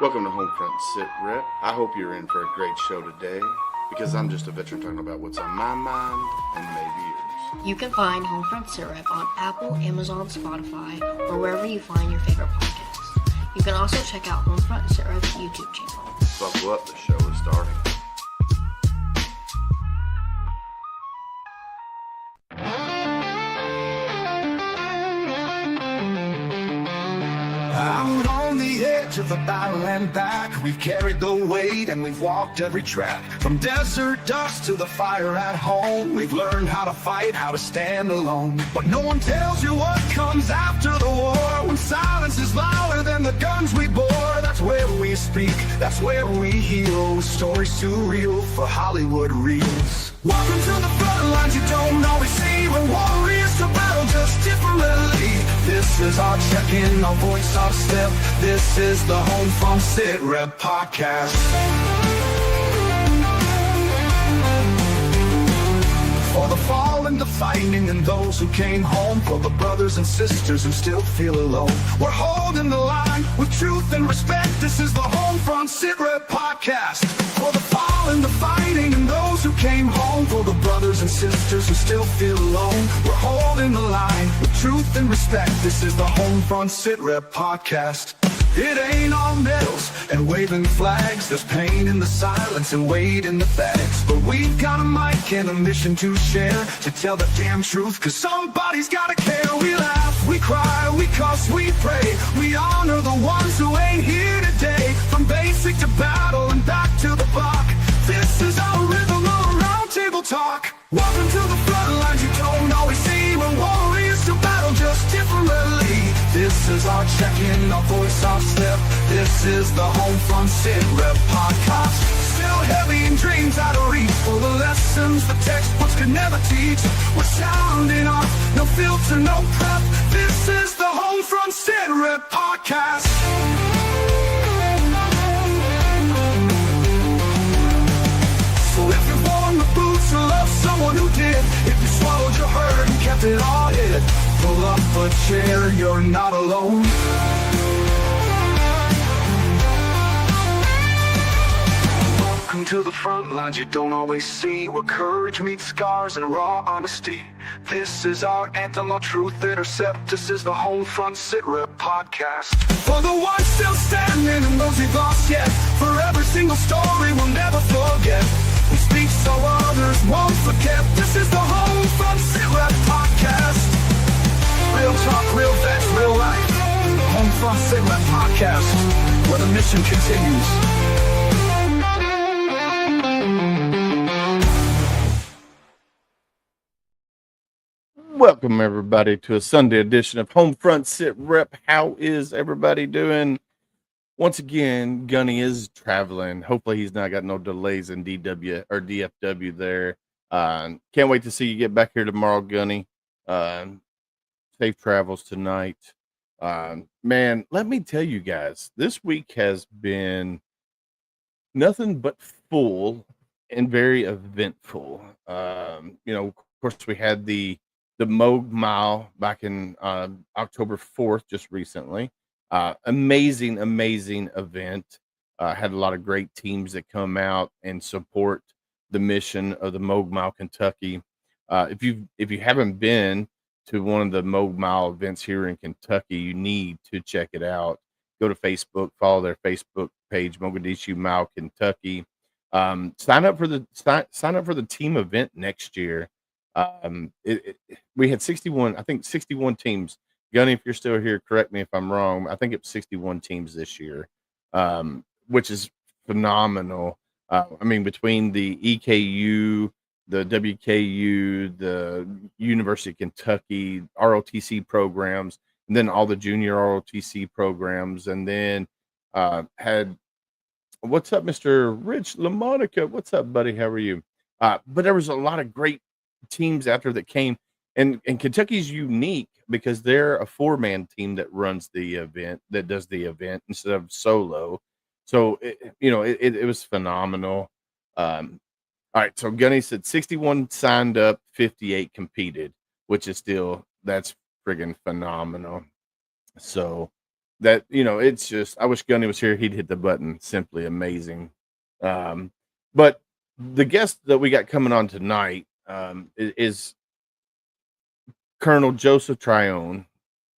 Welcome to Homefront Sitrep. I hope you're in for a great show today, because I'm just a veteran talking about what's on my mind and maybe yours. You can find Homefront Sitrep on Apple, Amazon, Spotify, or wherever you find your favorite podcasts. You can also check out Homefront Sitrep's YouTube channel. Buckle up, the show is starting. Out on the edge of the battle and back, we've carried the weight and we've walked every track. From desert dust to the fire at home, we've learned how to fight, how to stand alone. But no one tells you what comes after the war, when silence is louder than the guns we bore. That's where we speak, that's where we heal. Stories too real for Hollywood reels. Welcome to the front lines you don't always see, when warriors to battle just differently. This is our check-in, our voice, our step. This is the Homefront Sitrep podcast. For the fallen, the fighting, and those who came home. For the brothers and sisters who still feel alone. We're holding the line with truth and respect. This is the Homefront Sitrep podcast. For the fallen, the fighting, and those who came home. For the brothers and sisters who still feel alone. We're holding the line with truth and respect. This is the Homefront Sitrep podcast. It ain't all medals and waving flags. There's pain in the silence and weight in the bags. But we've got a mic and a mission to share, to tell the damn truth, cause somebody's gotta care. We laugh, we cry, we cuss, we pray. We honor the ones who ain't here today. From basic to battle and back to the buck. This is our rhythm of round table talk. Welcome to the front lines you don't always see, when warriors to battle just differently. This is our check-in, our voice, our step. This is the Homefront Sitrep podcast. Still heavy in dreams out of reach, for the lessons the textbooks could never teach. We're sounding off, no filter, no prep. This is the Homefront Sitrep podcast. So if you've worn the boots or love someone who did, if you swallowed your hurt and kept it all hid, pull up a chair, you're not alone. Welcome to the front lines you don't always see, where courage meets scars and raw honesty. This is our anthem, our truth intercept. This is the Homefront Sitrep podcast. For the ones still standing and those we've lost yet, for every single story we'll never forget. We speak so others won't forget. This is the Homefront Sitrep podcast. Real talk, real facts, real life. Homefront Sitrep podcast, where the mission continues. Welcome, everybody, to a Sunday edition of Homefront Sitrep. How is everybody doing? Once again, Gunny is traveling. Hopefully, he's not got no delays in DW or DFW there. Can't wait to see you get back here tomorrow, Gunny. Safe travels tonight. Man, let me tell you guys, this week has been nothing but full and very eventful. Of course, we had the Moog Mile back in October 4th, just recently. Amazing event. Had a lot of great teams that come out and support the mission of the Moog Mile, Kentucky. If you haven't been to one of the Moog Mile events here in Kentucky, you need to check it out. Go to Facebook, follow their Facebook page, Mogadishu Mile, Kentucky. Sign up for the team event next year. We had 61 teams. Gunny, if you're still here, correct me if I'm wrong. I think it was 61 teams this year, which is phenomenal. Between the EKU, the WKU, the University of Kentucky, ROTC programs, and then all the junior ROTC programs, and then had, what's up, Mr. Rich LaMonica? What's up, buddy? How are you? But there was a lot of great teams out there that came, and Kentucky's unique because they're a 4-man team that runs the event, that does the event instead of solo. So it was phenomenal. All right, so Gunny said 61 signed up, 58 competed, which is still, that's friggin' phenomenal. So that, it's just, I wish Gunny was here. He'd hit the button. Simply amazing. Um, but the guest that we got coming on tonight is Colonel Joseph Tryon.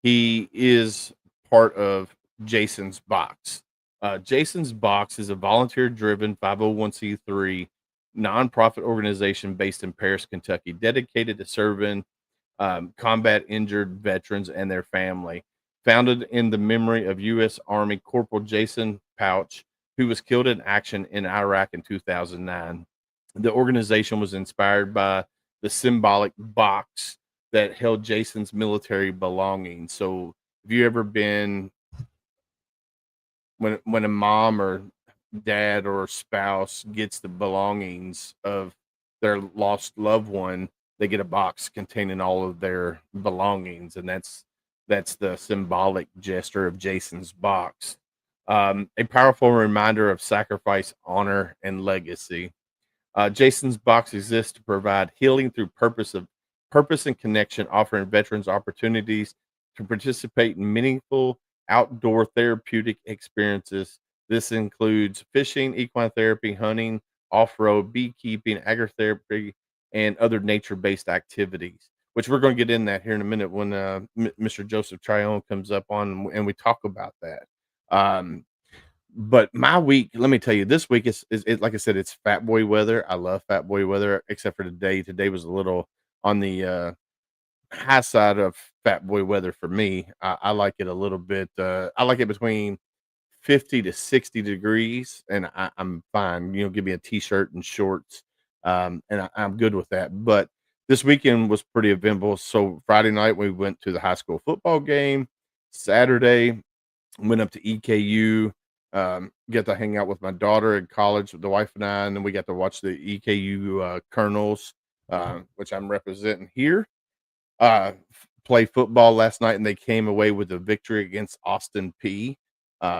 He is part of Jason's Box. Jason's Box is a volunteer driven 501c3 nonprofit organization based in Paris, Kentucky, dedicated to serving combat injured veterans and their family. Founded in the memory of U.S. Army Corporal Jason Pautsch, who was killed in action in Iraq in 2009. The organization was inspired by the symbolic box that held Jason's military belongings. So, have you ever been when a mom or dad or spouse gets the belongings of their lost loved one, they get a box containing all of their belongings, and that's the symbolic gesture of Jason's box. A powerful reminder of sacrifice, honor, and legacy. Jason's Box exists to provide healing through purpose and connection, offering veterans opportunities to participate in meaningful outdoor therapeutic experiences. This includes fishing, equine therapy, hunting, off-road, beekeeping, agrotherapy, and other nature-based activities. Which we're going to get in that here in a minute when Mr. Joseph Tryon comes up on and we talk about that. Um, but my week, let me tell you, this week is like I said, it's fat boy weather. I love fat boy weather, except for today. Today was a little on the high side of fat boy weather for me. I like it a little bit. I like it between 50 to 60 degrees, and I'm fine. Give me a t-shirt and shorts, and I'm good with that. But this weekend was pretty eventful. So Friday night we went to the high school football game. Saturday went up to EKU, get to hang out with my daughter in college, the wife and I, and then we got to watch the EKU Colonels, which I'm representing here, play football last night, and they came away with a victory against Austin P.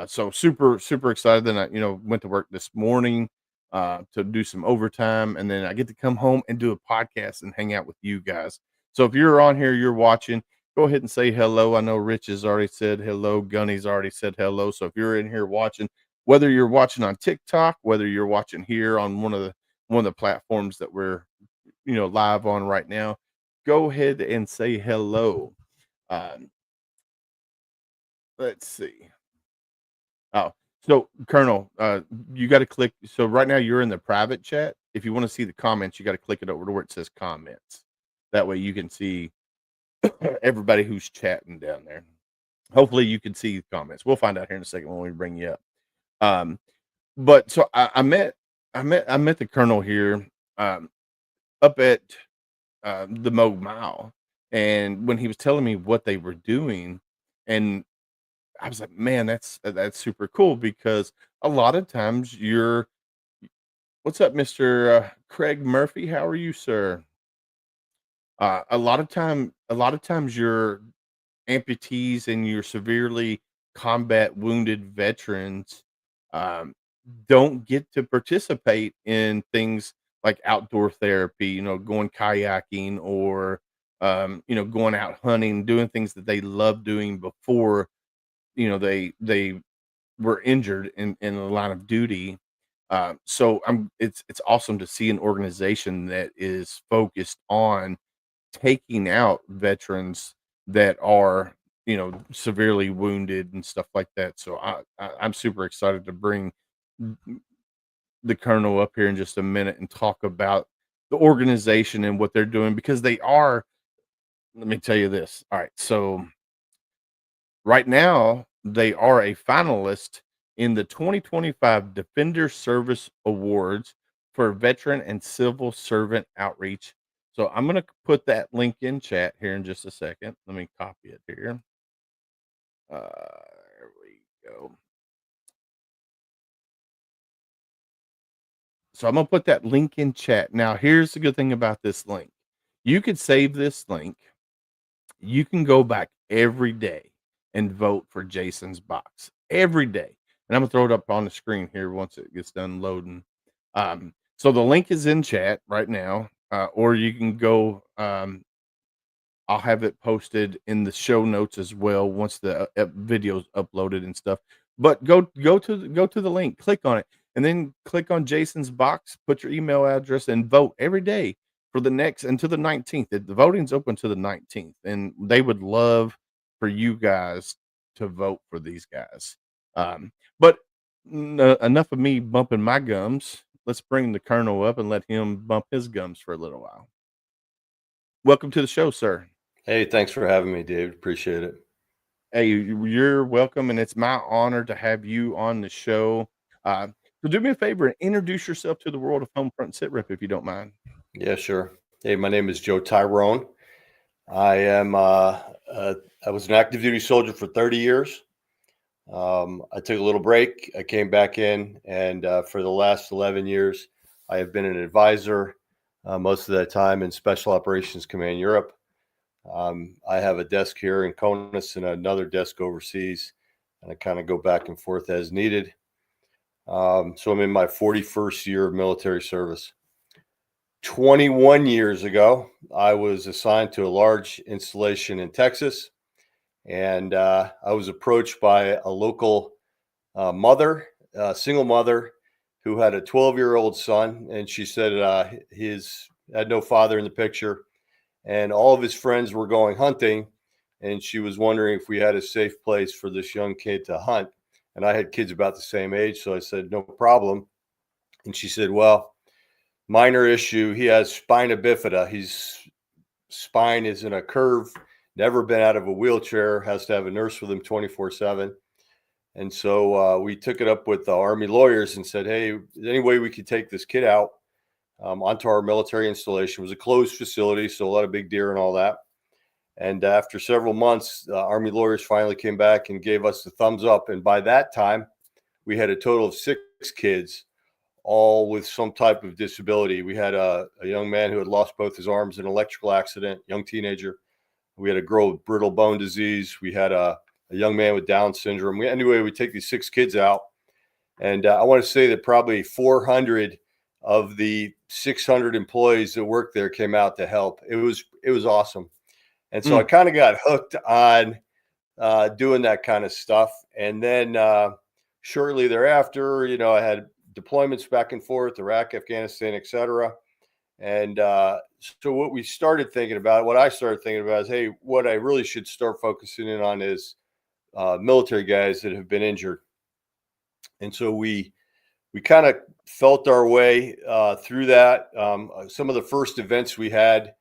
So super, super excited. Then I, went to work this morning to do some overtime, and then I get to come home and do a podcast and hang out with you guys. So if you're on here, you're watching, go ahead and say hello. I know Rich has already said hello. Gunny's already said hello. So if you're in here watching, whether you're watching on TikTok, whether you're watching here on one of the platforms that we're live on right now, go ahead and say hello. Let's see. Oh, so Colonel, you got to click. So right now you're in the private chat. If you want to see the comments, you got to click it over to where it says comments. That way you can see everybody who's chatting down there. Hopefully you can see the comments. We'll find out here in a second when we bring you up. But so I met the Colonel here up at the Moog Mile, and when he was telling me what they were doing, and I was like, man, that's super cool, because a lot of times what's up, Mr. Craig Murphy? How are you, sir? A lot of times your amputees and your severely combat wounded veterans um, don't get to participate in things like outdoor therapy, going kayaking, or going out hunting, doing things that they love doing before they were injured in the line of duty. So it's awesome to see an organization that is focused on taking out veterans that are severely wounded and stuff like that. So I'm super excited to bring the Colonel up here in just a minute and talk about the organization and what they're doing, because they are, let me tell you this. All right, so right now they are a finalist in the 2025 Defender Service Awards for veteran and civil servant outreach. So I'm going to put that link in chat here in just a second. Let me copy it here. There we go. So I'm going to put that link in chat. Now, here's the good thing about this link. You could save this link. You can go back every day and vote for Jason's Box every day. And I'm going to throw it up on the screen here once it gets done loading. So the link is in chat right now, or you can go I'll have it posted in the show notes as well once the video's uploaded and stuff. But go to the link, click on it, and then click on Jason's box, put your email address, and vote every day for the next until the 19th. The voting's open to the 19th, and they would love for you guys to vote for these guys. But enough of me bumping my gums. Let's bring the Colonel up and let him bump his gums for a little while. Welcome to the show, sir. Hey, thanks for having me, David. Appreciate it. Hey, you're welcome, and it's my honor to have you on the show. So do me a favor and introduce yourself to the world of Homefront Sitrep, if you don't mind. Yeah, sure. Hey, my name is Joe Tyrone. I am I was an active duty soldier for 30 years. I took a little break. I came back in, and for the last 11 years, I have been an advisor, most of that time in Special Operations Command Europe. I have a desk here in Conus and another desk overseas, and I kind of go back and forth as needed. So I'm in my 41st year of military service. 21 years ago, I was assigned to a large installation in Texas, and I was approached by a local mother, a single mother, who had a 12-year-old son, and she said his had no father in the picture, and all of his friends were going hunting, and she was wondering if we had a safe place for this young kid to hunt. And I had kids about the same age, so I said, no problem. And she said, well, minor issue, he has spina bifida. His spine is in a curve, never been out of a wheelchair, has to have a nurse with him 24/7. And so we took it up with the Army lawyers and said, hey, any way we could take this kid out onto our military installation. It was a closed facility, so a lot of big deer and all that. And after several months, Army lawyers finally came back and gave us the thumbs up. And by that time, we had a total of 6 kids, all with some type of disability. We had a young man who had lost both his arms in an electrical accident, young teenager. We had a girl with brittle bone disease. We had a young man with Down syndrome. Anyway, we take these 6 kids out. And I want to say that probably 400 of the 600 employees that worked there came out to help. It was awesome. And so I kind of got hooked on doing that kind of stuff. And then shortly thereafter, I had deployments back and forth, Iraq, Afghanistan, et cetera. And so what I started thinking about is, hey, what I really should start focusing in on is military guys that have been injured. And so we kind of felt our way through that. Some of the first events we had,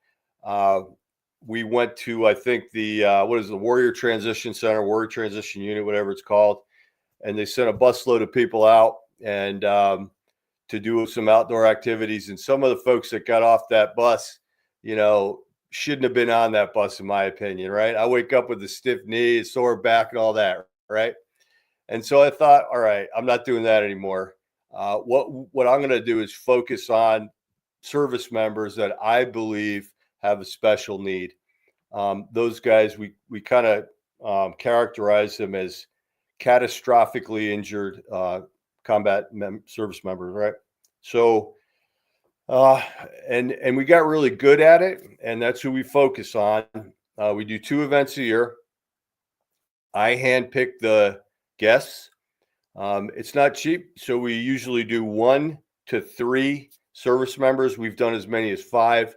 we went to, I think, the Warrior Transition Center, Warrior Transition Unit, whatever it's called. And they sent a busload of people out and to do some outdoor activities. And some of the folks that got off that bus, shouldn't have been on that bus, in my opinion, right? I wake up with a stiff knee, a sore back, and all that, right? And so I thought, all right, I'm not doing that anymore. What I'm going to do is focus on service members that I believe have a special need. Those guys, we kind of characterize them as catastrophically injured combat service members, right? So, and we got really good at it, and that's who we focus on. We do 2 events a year. I handpick the guests. It's not cheap, so we usually do 1 to 3 service members. We've done as many as 5.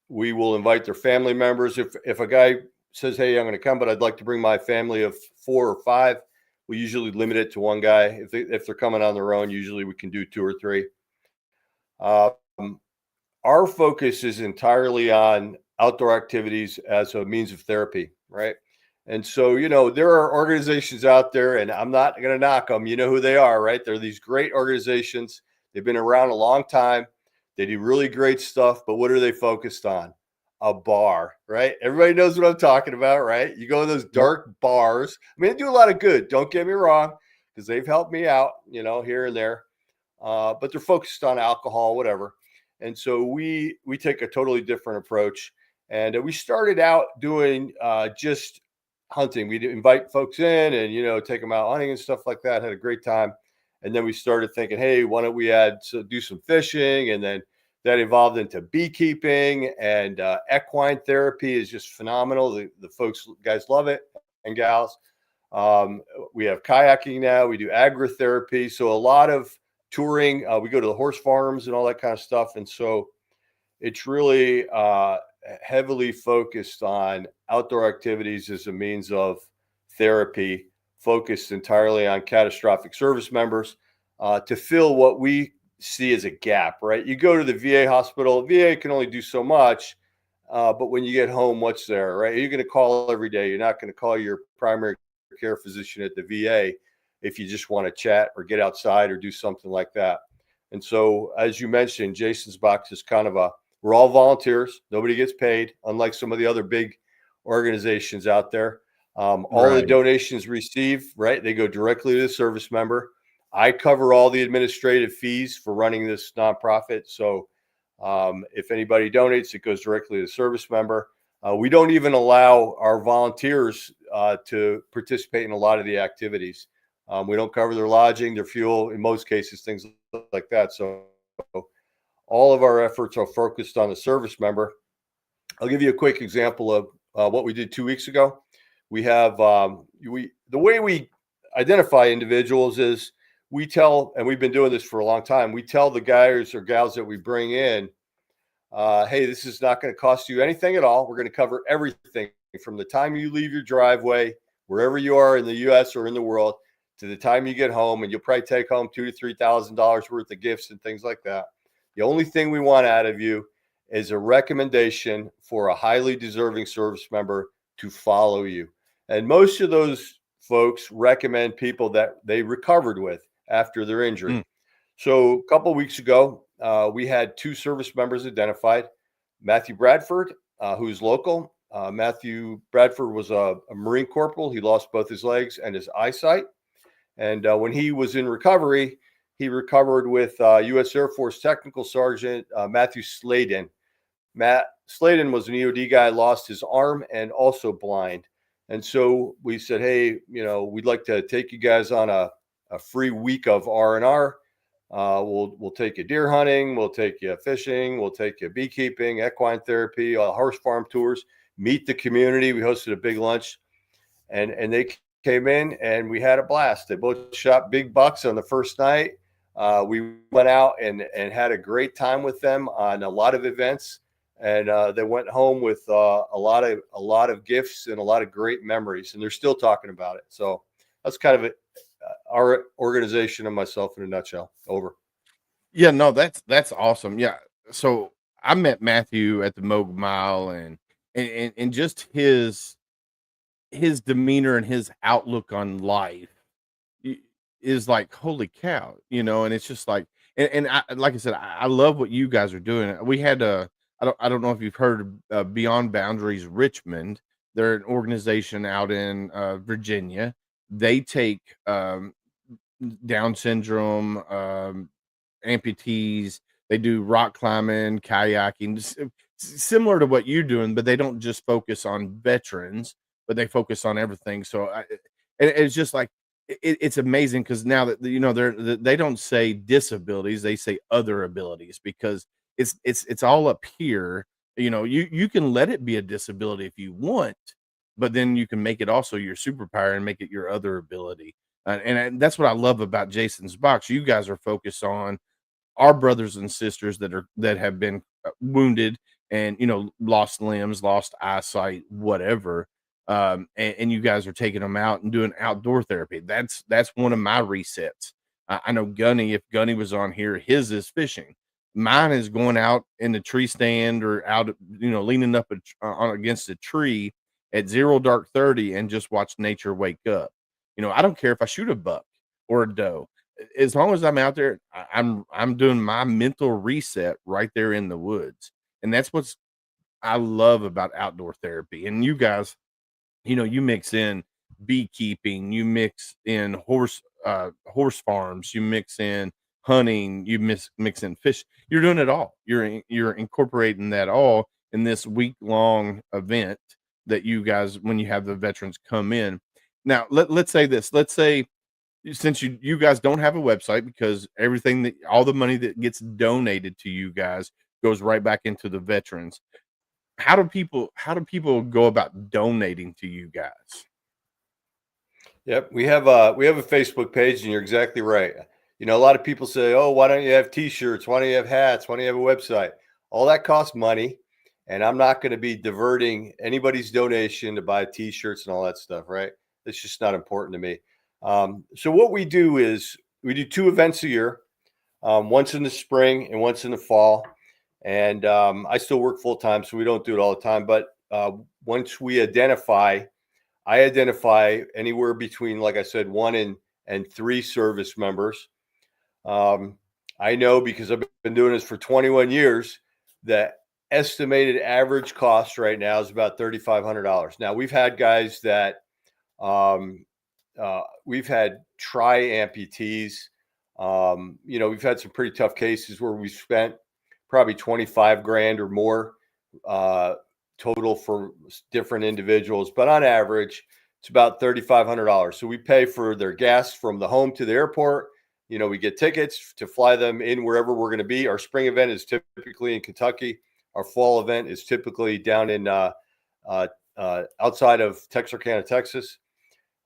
We will invite their family members. If a guy says, hey, I'm going to come, but I'd like to bring my family of 4 or 5, we usually limit it to 1 guy. If they're coming on their own, usually we can do 2 or 3. Our focus is entirely on outdoor activities as a means of therapy, right? And so, there are organizations out there, and I'm not going to knock them. You know who they are, right? They're these great organizations. They've been around a long time. They do really great stuff, but what are they focused on? A bar, right? Everybody knows what I'm talking about, right? You go to those dark bars. I mean, they do a lot of good. Don't get me wrong, because they've helped me out, here and there. But they're focused on alcohol, whatever. And so we take a totally different approach. And we started out doing just hunting. We'd invite folks in and, take them out hunting and stuff like that. Had a great time. And then we started thinking, hey, why don't we do some fishing? And then that evolved into beekeeping, and equine therapy is just phenomenal. The guys love it, and gals. We have kayaking now. We do agritherapy. So a lot of touring. We go to the horse farms and all that kind of stuff. And so it's really heavily focused on outdoor activities as a means of therapy, focused entirely on catastrophic service members to fill what we see as a gap, right? You go to the VA hospital, VA can only do so much, but when you get home, what's there, right? You're going to call every day. You're not going to call your primary care physician at the VA if you just want to chat or get outside or do something like that. And so, as you mentioned, Jason's Box is kind of we're all volunteers. Nobody gets paid, unlike some of the other big organizations out there. All the donations received, right, they go directly to the service member. I cover all the administrative fees for running this nonprofit. So if anybody donates, it goes directly to the service member. We don't even allow our volunteers to participate in a lot of the activities. We don't cover their lodging, their fuel, in most cases, things like that. So all of our efforts are focused on the service member. I'll give you a quick example of what we did 2 weeks ago. We have the way we identify individuals is we tell, and we've been doing this for a long time, we tell the guys or gals that we bring in, hey, this is not going to cost you anything at all. We're going to cover everything from the time you leave your driveway, wherever you are in the U.S. or in the world, to the time you get home, and you'll probably take home $2,000 to $3,000 worth of gifts and things like that. The only thing we want out of you is a recommendation for a highly deserving service member to follow you. And most of those folks recommend people that they recovered with after their injury. So a couple of weeks ago, we had 2 service members identified. Matthew Bradford, who's local. Matthew Bradford was a Marine corporal. He lost both his legs and his eyesight. And when he was in recovery, he recovered with U.S. Air Force Technical Sergeant Matthew Sladen. Matt Sladen was an EOD guy, lost his arm and also blind. And so we said, hey, we'd like to take you guys on a free week of R&R. We'll take you deer hunting, we'll take you fishing, we'll take you beekeeping, equine therapy, horse farm tours, meet the community. We hosted a big lunch, and they came in and we had a blast. They both shot big bucks on the first night. We went out and had a great time with them on a lot of events. And they went home with a lot of gifts and a lot of great memories, and they're still talking about it. So that's kind of our organization and myself in a nutshell. Over. Yeah, no, that's awesome. Yeah, so I met Matthew at the Moog Mile, and just his demeanor and his outlook on life is like, holy cow, and it's just like, and I, like I said, I love what you guys are doing. We had I don't know if you've heard of Beyond Boundaries Richmond. They're an organization out in Virginia. They take Down syndrome, amputees. They do rock climbing, kayaking, similar to what you're doing, but they don't just focus on veterans, but they focus on everything. So it's just like, it's amazing because now that they don't say disabilities, they say other abilities, because it's all up here. You can let it be a disability if you want, but then you can make it also your superpower and make it your other ability. And that's what I love about Jason's Box. You guys are focused on our brothers and sisters that have been wounded and lost limbs, lost eyesight, whatever. And you guys are taking them out and doing outdoor therapy. That's one of my resets. I know Gunny, if Gunny was on here, his is fishing. Mine is going out in the tree stand or out, leaning up on against a tree at 0 dark 30 and just watch nature wake up. I don't care if I shoot a buck or a doe, as long as I'm out there. I'm doing my mental reset right there in the woods, and that's what's I love about outdoor therapy. And you guys, you mix in beekeeping, you mix in horse farms, you mix in hunting, you mix in fish. You're doing it all. You're incorporating that all in this week-long event that you guys, when you have the veterans come in. Now, let's say this. Let's say, since you guys don't have a website, because all the money that gets donated to you guys goes right back into the veterans. How do people go about donating to you guys? Yep, we have a Facebook page, and you're exactly right. You know, a lot of people say, "Oh, why don't you have T-shirts? Why don't you have hats? Why don't you have a website?" All that costs money, and I'm not going to be diverting anybody's donation to buy T-shirts and all that stuff. Right? It's just not important to me. So what we do is we do 2 events a year, once in the spring and once in the fall. And I still work full time, so we don't do it all the time. But once we I identify anywhere between, like I said, 1 and 3 service members. I know, because I've been doing this for 21 years, that estimated average cost right now is about $3,500. Now, we've had guys that we've had tri amputees. You know, we've had some pretty tough cases where we spent probably 25 grand or more total for different individuals, but on average, it's about $3,500. So we pay for their gas from the home to the airport. You know, we get tickets to fly them in wherever we're going to be. Our spring event is typically in Kentucky. Our fall event is typically down in outside of Texarkana, Texas.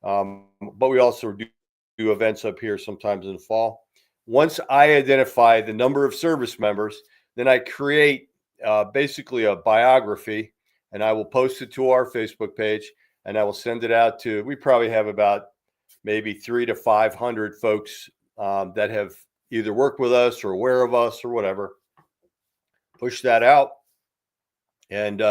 But we also do events up here sometimes in the fall. Once I identify the number of service members, then I create basically a biography, and I will post it to our Facebook page, and I will send it out to, we probably have about maybe 300 to 500 folks that have either worked with us or aware of us or whatever. Push that out and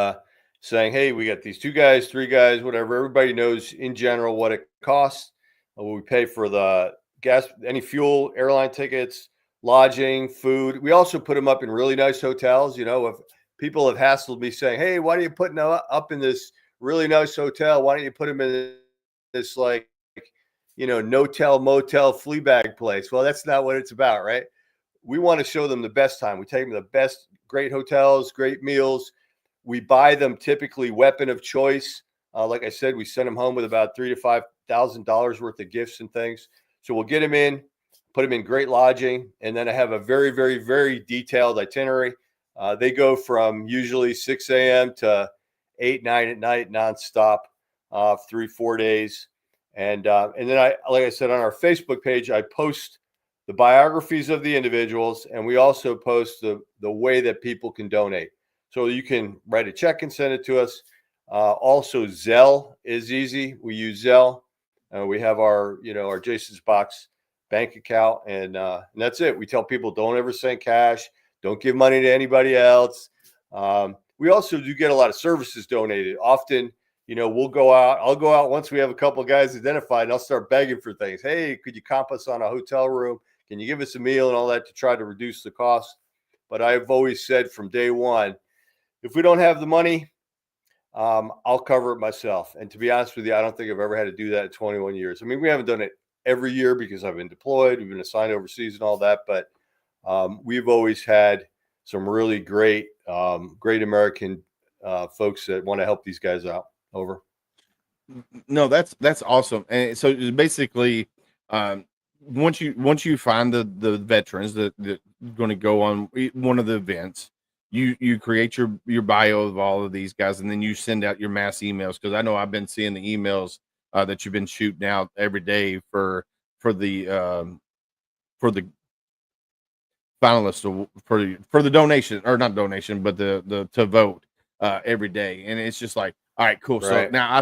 saying, hey, we got these 2 guys, 3 guys, whatever. Everybody knows in general what it costs. We pay for the gas, any fuel, airline tickets, lodging, food. We also put them up in really nice hotels. You know, if people have hassled me saying, hey, why are you putting them up in this really nice hotel? Why don't you put them in this, like, you know, no-tell, motel, flea bag place? Well, that's not what it's about, right? We want to show them the best time. We take them to the best, great hotels, great meals. We buy them typically weapon of choice. Like I said, we send them home with about $3,000 to $5,000 worth of gifts and things. So we'll get them in, put them in great lodging, and then I have a very, very, very detailed itinerary. They go from usually 6 a.m. to 8, 9 at night, nonstop, 3-4 days. And then like I said, on our Facebook page, I post the biographies of the individuals, and we also post the way that people can donate. So you can write a check and send it to us. Also, Zelle is easy. We use Zelle. We have our Jason's Box bank account, and that's it. We tell people, don't ever send cash. Don't give money to anybody else. We also do get a lot of services donated. Often, you know, we'll go out. I'll go out once we have a couple of guys identified, and I'll start begging for things. Hey, could you comp us on a hotel room? Can you give us a meal and all that to try to reduce the cost? But I've always said from day one, if we don't have the money, I'll cover it myself. And to be honest with you, I don't think I've ever had to do that in 21 years. I mean, we haven't done it every year because I've been deployed, we've been assigned overseas and all that, but we've always had some really great American folks that want to help these guys out. Over. No, that's awesome. And so basically, once you find the veterans that going to go on one of the events, you create your bio of all of these guys, and then you send out your mass emails, because I know I've been seeing the emails that you've been shooting out every day for the finalists, for the donation, or not donation, but the to vote every day. And it's just like, all right, cool. Right. So now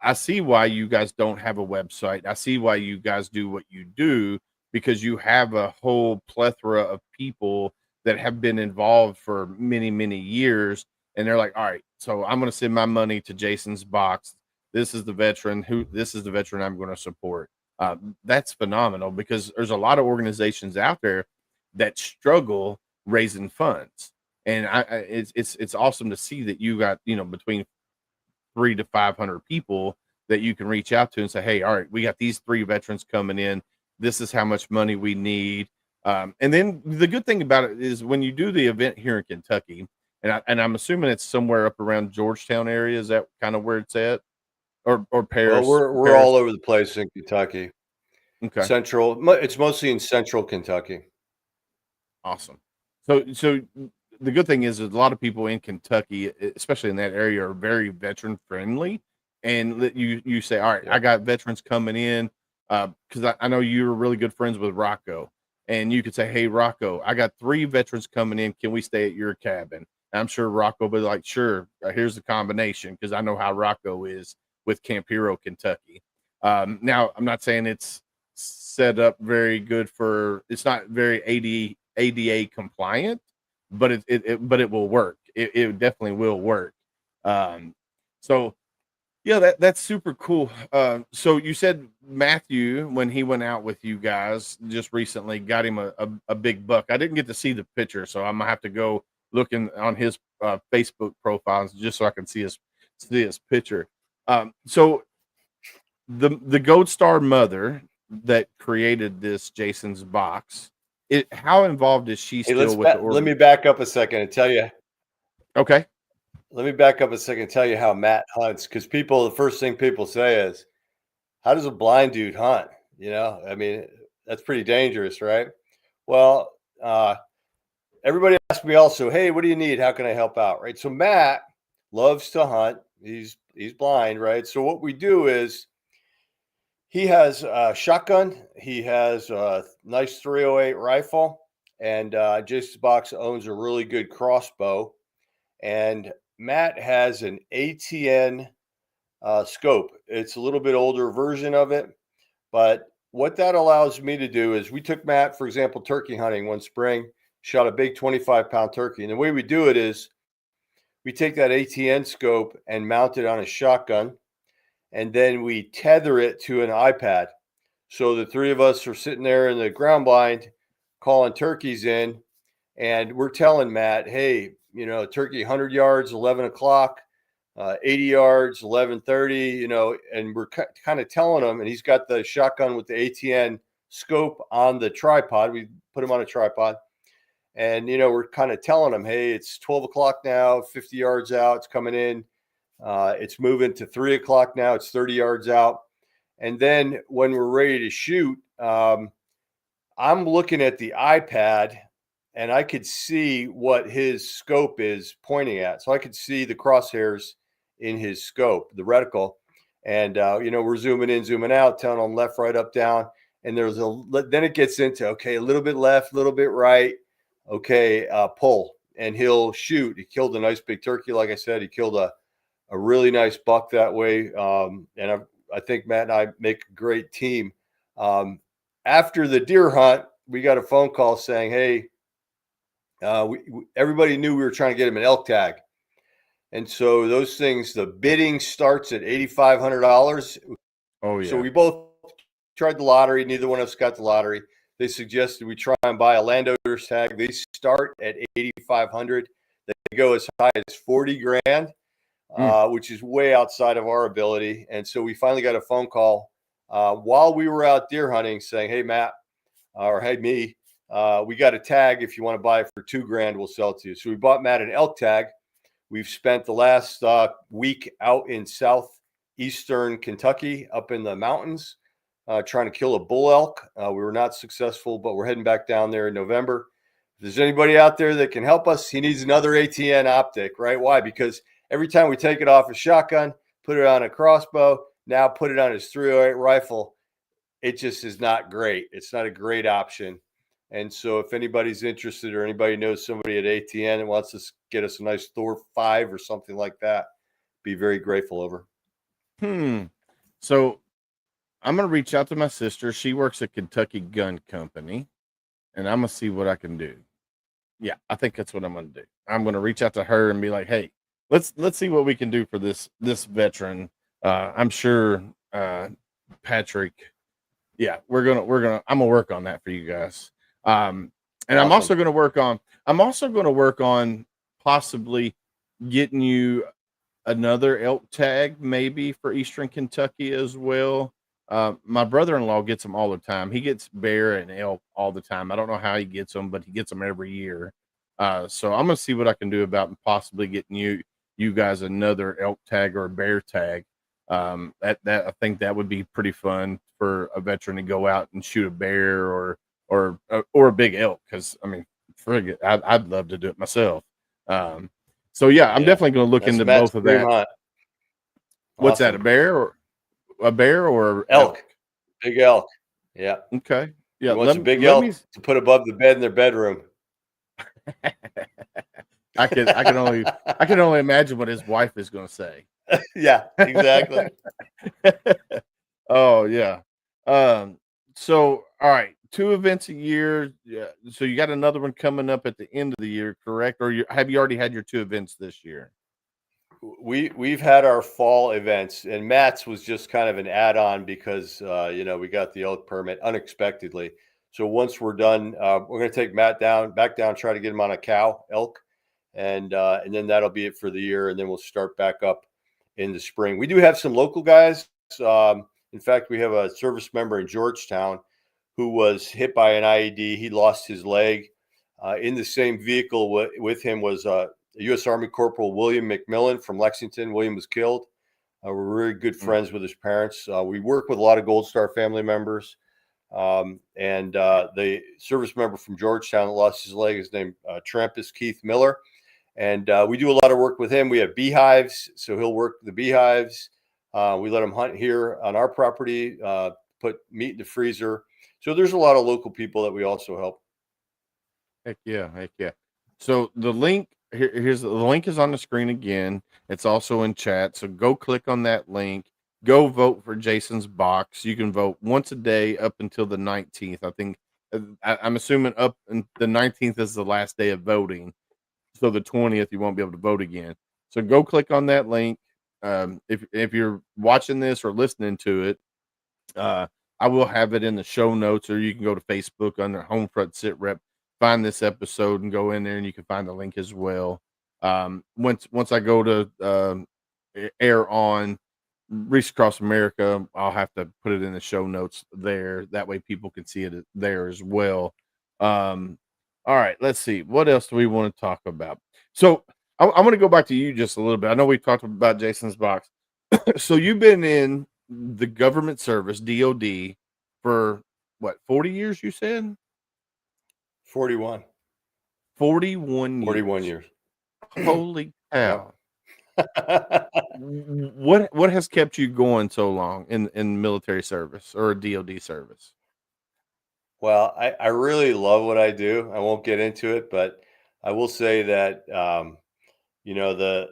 I see why you guys don't have a website. I see why you guys do what you do, because you have a whole plethora of people that have been involved for many, many years. And they're like, all right, so I'm going to send my money to Jason's Box. This is the veteran I'm going to support. That's phenomenal, because there's a lot of organizations out there that struggle raising funds. And it's awesome to see that you got, between 300 to 500 people that you can reach out to and say, hey, all right, we got these 3 veterans coming in. This is how much money we need. And then the good thing about it is, when you do the event here in Kentucky, and I'm assuming it's somewhere up around Georgetown area. Is that kind of where it's at? Or Paris? Well, we're all over the place in Kentucky. Okay. Central. It's mostly in central Kentucky. Awesome. So the good thing is a lot of people in Kentucky, especially in that area, are very veteran friendly. And you say, all right, I got veterans coming in, because I know you're really good friends with Rocco, and you could say, hey, Rocco, I got 3 veterans coming in. Can we stay at your cabin? And I'm sure Rocco will be like, sure, here's the combination, because I know how Rocco is with Camp Hero, Kentucky. Now, I'm not saying it's set up very good for, it's not very ADA compliant, but it will work. It definitely will work. So yeah, that's super cool. So you said Matthew, when he went out with you guys just recently, got him a big buck. I didn't get to see the picture, so I'm gonna have to go looking on his Facebook profiles just so I can see his picture. So the Gold Star mother that created this Jason's box, how involved is she Hey, still with the let me back up a second and tell you. Okay. Let me back up a second and tell you how Matt hunts, because the first thing people say is, how does a blind dude hunt? You know, I mean, that's pretty dangerous, right? Well, everybody asks me also, hey, what do you need? How can I help out? Right. So Matt loves to hunt. He's blind, right? So what we do is, he has a shotgun. He has a nice 308 rifle, and Jason's Box owns a really good crossbow. And Matt has an ATN scope. It's a little bit older version of it, but what that allows me to do is, we took Matt, for example, turkey hunting one spring, shot a big 25-pound turkey. And the way we do it is, we take that ATN scope and mount it on a shotgun, and then we tether it to an iPad. So the 3 of us are sitting there in the ground blind calling turkeys in, and we're telling Matt, hey, you know, turkey 100 yards, 11 o'clock, 80 yards, 11:30, you know, and we're kind of telling him, and he's got the shotgun with the ATN scope on the tripod. We put him on a tripod, and, you know, we're kind of telling him, hey, it's 12 o'clock now, 50 yards out, it's coming in. It's moving to 3 o'clock now, it's 30 yards out. And then when we're ready to shoot, I'm looking at the iPad, and I could see what his scope is pointing at. So I could see the crosshairs in his scope, the reticle. And, you know, we're zooming in, zooming out, telling him left, right, up, down. And then it gets into, okay, a little bit left, a little bit right. Okay, pull. And he'll shoot. He killed a nice big turkey. Like I said, he killed a really nice buck that way. And I think Matt and I make a great team. After the deer hunt, we got a phone call saying, hey, everybody knew we were trying to get him an elk tag. And so those things, the bidding starts at $8,500. Oh, yeah. So we both tried the lottery. Neither one of us got the lottery. They suggested we try and buy a landowner's tag. They start at $8,500. They go as high as $40,000. Which is way outside of our ability. And so we finally got a phone call while we were out deer hunting saying, hey, Matt, or hey, me, we got a tag. If you want to buy it for $2,000, we'll sell it to you. So we bought Matt an elk tag. We've spent the last week out in southeastern Kentucky, up in the mountains, trying to kill a bull elk. We were not successful, but we're heading back down there in November. If there's anybody out there that can help us, he needs another ATN optic, right? Why? Because every time we take it off a shotgun, put it on a crossbow, now put it on his 308 rifle, it just is not great. It's not a great option. And so if anybody's interested, or anybody knows somebody at ATN and wants to get us a nice Thor 5 or something like that, be very grateful over. So I'm going to reach out to my sister. She works at Kentucky Gun Company, and I'm going to see what I can do. Yeah, I think that's what I'm going to do. I'm going to reach out to her and be like, hey, let's see what we can do for this veteran. I'm sure Patrick. Yeah, I'm gonna work on that for you guys. And awesome. I'm also going to work on possibly getting you another elk tag, maybe for Eastern Kentucky as well. My brother-in-law gets them all the time. He gets bear and elk all the time. I don't know how he gets them, but he gets them every year. So I'm going to see what I can do about possibly getting you guys another elk tag or a bear tag. That I think that would be pretty fun for a veteran to go out and shoot a bear or a big elk. Cause I mean, I'd love to do it myself. So yeah, I'm Yeah. definitely going to look That's into Matt's both of dream that. hunt. What's that? Awesome. A bear or Elk. Big elk. Yeah. Okay. He Yeah. wants a big Let me. elk to put above the bed in their bedroom. I can only imagine what his wife is going to say. Yeah, exactly. Oh yeah. Um. So all right, 2 events a year. Yeah. So you got another one coming up at the end of the year, correct? Or have you already had your 2 events this year? We've had our fall events, and Matt's was just kind of an add-on because we got the elk permit unexpectedly. So once we're done, we're going to take Matt back down, try to get him on a cow elk, and then that'll be it for the year, and then we'll start back up in the spring. We do have some local guys. In fact, we have a service member in Georgetown who was hit by an IED. He lost his leg. In the same vehicle with him was U.S. Army Corporal William McMillan from Lexington. William was killed. We're really good friends with his parents. We work with a lot of Gold Star family members. And the service member from Georgetown that lost his leg is named Trampus Keith Miller. And we do a lot of work with him. We have beehives, so he'll work the beehives. We let him hunt here on our property, put meat in the freezer. So there's a lot of local people that we also help. Heck yeah, heck yeah. So the link here's the link is on the screen again. It's also in chat. So go click on that link. Go vote for Jason's box. You can vote once a day up until the 19th. I think I'm assuming up and the 19th is the last day of voting. So the 20th you won't be able to vote again. So go click on that link. If you're watching this or listening to it, I will have it in the show notes, or you can go to Facebook under Homefront Sitrep, find this episode and go in there, and you can find the link as well. Once I go to air on Reach Across America, I'll have to put it in the show notes there. That way, people can see it there as well. All right, let's see. What else do we want to talk about? So I'm going to go back to you just a little bit. I know we talked about Jason's box. So you've been in the government service, DOD, for what, 40 years, you said? 41. 41 41 years. years. Holy cow. Yep. What has kept you going so long in military service or DOD service? Well, I really love what I do. I won't get into it, but I will say that the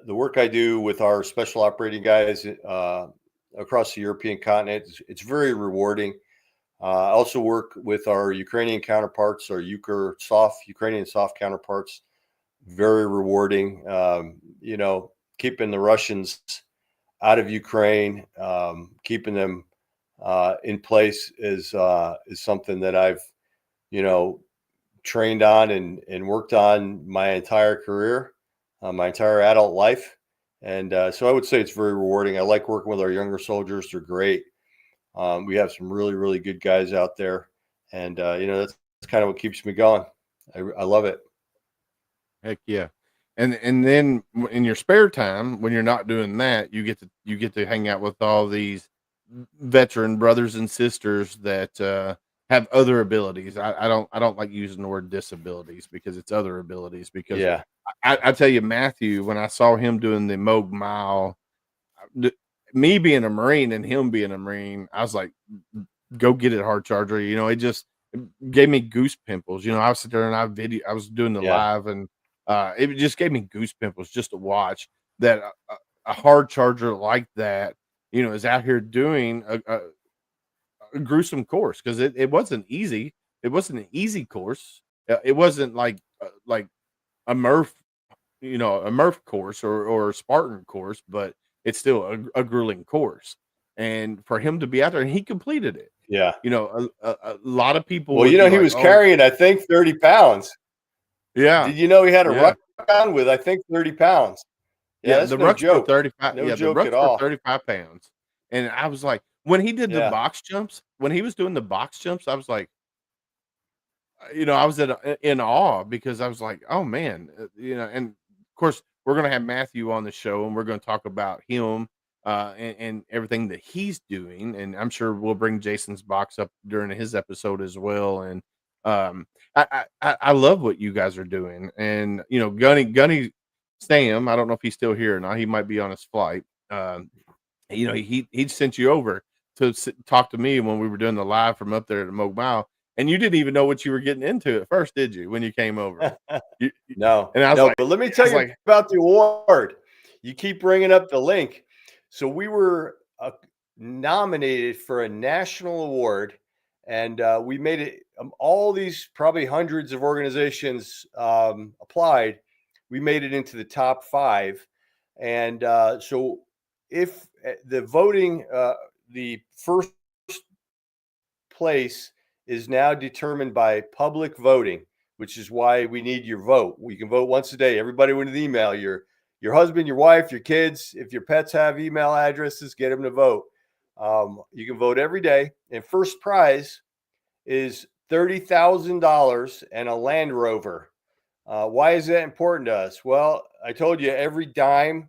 work I do with our special operating guys across the European continent, it's very rewarding. I also work with our Ukrainian counterparts, our Ukrainian soft counterparts. Very rewarding. Keeping the Russians out of Ukraine, keeping them in place is something that I've, trained on and worked on my entire career, my entire adult life. And so I would say it's very rewarding. I like working with our younger soldiers. They're great. We have some really, really good guys out there. And, that's kind of what keeps me going. I love it. Heck yeah. And then in your spare time, when you're not doing that, you get to hang out with all these veteran brothers and sisters that have other abilities. I don't like using the word disabilities because it's other abilities. Because Yeah. I tell you, Matthew, when I saw him doing the Moog Mile, me being a Marine and him being a Marine, I was like, go get it, hard charger. It just gave me goose pimples. I was sitting there and I was doing the Yeah. live, and it just gave me goose pimples just to watch that a hard charger like that, is out here doing a gruesome course, because it wasn't easy. It wasn't an easy course. It wasn't like a Murph, a Murph course or a Spartan course, but it's still a grueling course. And for him to be out there, and he completed it. Yeah. A lot of people. Well, would be he like, was "Oh, carrying, I think, 30 pounds. yeah, Did you know he had a yeah, ruck on with, I think, 30 pounds? Yeah, yeah." that's The no rucks were joke. 35. No Yeah, the joke at rucks were all. 35 pounds. And I was like, when he did the Yeah. box jumps, when he was doing the box jumps, I was like, I was in awe, because I was like, oh man, and of course we're gonna have Matthew on the show, and we're gonna talk about him and everything that he's doing, and I'm sure we'll bring Jason's box up during his episode as well. And I love what you guys are doing, and Gunny Sam, I don't know if he's still here or not. He might be on his flight. He sent you over to talk to me when we were doing the live from up there at the Mogue Mile, and you didn't even know what you were getting into at first, did you? When you came over, No, and I was no, like, but let me tell you about the award. You keep bringing up the link. So we were nominated for a national award, and we made it. All these probably hundreds of organizations applied. We made it into the top 5, and so if the voting, the first place is now determined by public voting, which is why we need your vote. We can vote once a day. Everybody with an email, your husband, your wife, your kids. If your pets have email addresses, get them to vote. You can vote every day. And first prize is $30,000 and a Land Rover. Why is that important to us? Well, I told you every dime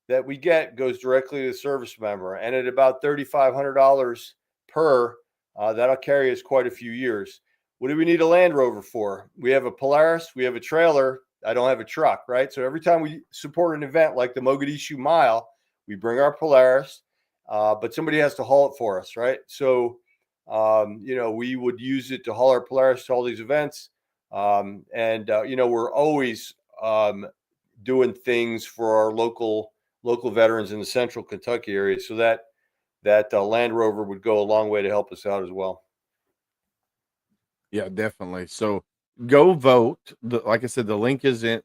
that we get goes directly to the service member. And at about $3,500 per, that'll carry us quite a few years. What do we need a Land Rover for? We have a Polaris, we have a trailer. I don't have a truck, right? So every time we support an event like the Mogadishu Mile, we bring our Polaris, but somebody has to haul it for us, right? So, we would use it to haul our Polaris to all these events. We're always doing things for our local veterans in the central Kentucky area. So that Land Rover would go a long way to help us out as well. yeah, definitely. So go vote. Like I said, the link is in